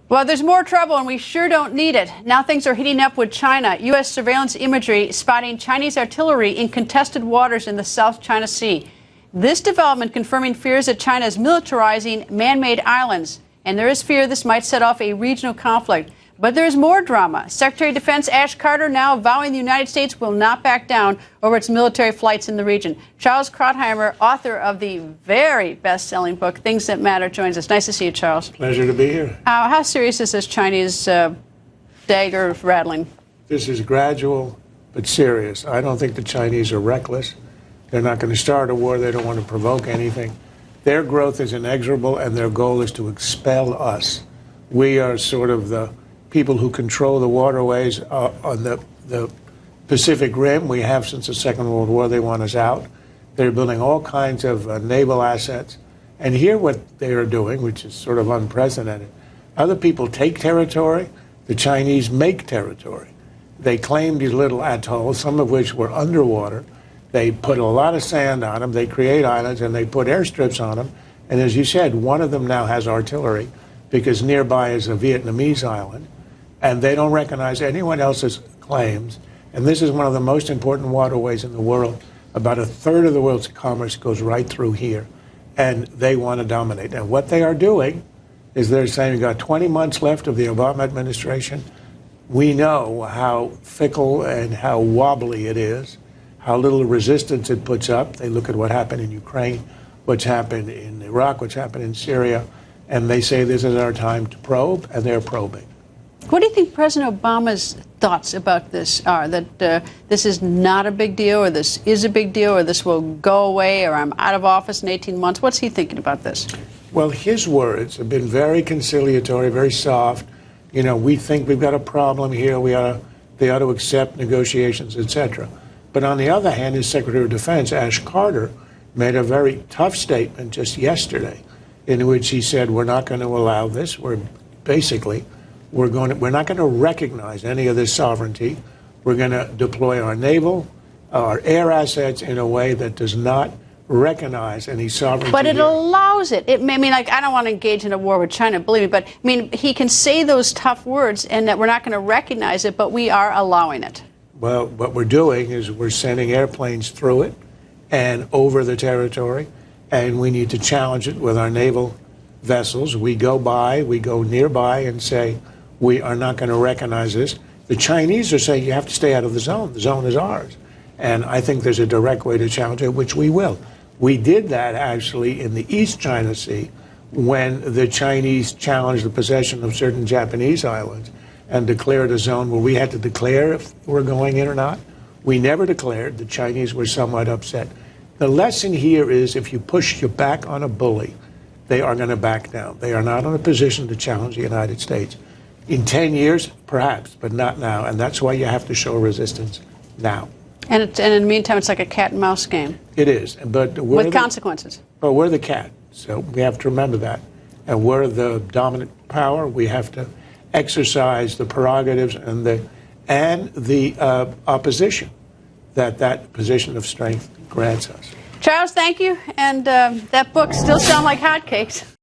Well, there's more trouble, and we sure don't need it. Now things are heating up with China. U.S. surveillance imagery spotting Chinese artillery in contested waters in the South China Sea. This development confirming fears that China is militarizing man-made islands. And there is fear this might set off a regional conflict. But there's more drama. Secretary of Defense Ash Carter now vowing the United States will not back down over its military flights in the region. Charles Krauthammer, author of the very best-selling book, Things That Matter, joins us. Nice to see you, Charles. Pleasure to be here. How serious is this Chinese dagger rattling? This is gradual but serious. I don't think the Chinese are reckless. They're not going to start a war. They don't want to provoke anything. Their growth is inexorable, and their goal is to expel us. We are sort of the people who control the waterways on the Pacific Rim. We have since the Second World War. They want us out. They're building all kinds of naval assets. And here what they are doing, which is sort of unprecedented, other people take territory. The Chinese make territory. They claim these little atolls, some of which were underwater. They put a lot of sand on them. They create islands, and they put airstrips on them. And as you said, one of them now has artillery because nearby is a Vietnamese island. And they don't recognize anyone else's claims. And this is one of the most important waterways in the world. About a third of the world's commerce goes right through here. And they want to dominate. And what they are doing is they're saying we've got 20 months left of the Obama administration. We know how fickle and how wobbly it is, how little resistance it puts up. They look at what happened in Ukraine, what's happened in Iraq, what's happened in Syria, and they say this is our time to probe, and they're probing. What do you think President Obama's thoughts about this are? That this is not a big deal, or this is a big deal, or this will go away, or I'm out of office in 18 months? What's he thinking about this? Well, his words have been very conciliatory, very soft. You know, we think we've got a problem here. They ought to accept negotiations, etc. But on the other hand, his Secretary of Defense, Ash Carter, made a very tough statement just yesterday in which he said, we're not going to allow this. We're not going to recognize any of this sovereignty. We're going to deploy our naval, our air assets in a way that does not recognize any sovereignty. But it allows it. I mean, like, I don't want to engage in a war with China, believe me, but I mean, he can say those tough words and that we're not going to recognize it, but we are allowing it. Well, what we're doing is we're sending airplanes through it and over the territory, and we need to challenge it with our naval vessels. We go nearby and say, we are not going to recognize this. The Chinese are saying you have to stay out of the zone. The zone is ours. And I think there's a direct way to challenge it, which we will. We did that, actually, in the East China Sea when the Chinese challenged the possession of certain Japanese islands and declared a zone where we had to declare if we're going in or not. We never declared. The Chinese were somewhat upset. The lesson here is if you push your back on a bully, they are going to back down. They are not in a position to challenge the United States. In 10 years, perhaps, but not now. And that's why you have to show resistance now. And in the meantime, it's like a cat and mouse game. It is. But with consequences. But we're the cat, so we have to remember that. And we're the dominant power. We have to exercise the prerogatives and the opposition that position of strength grants us. Charles, thank you. And that book still sounds like hotcakes.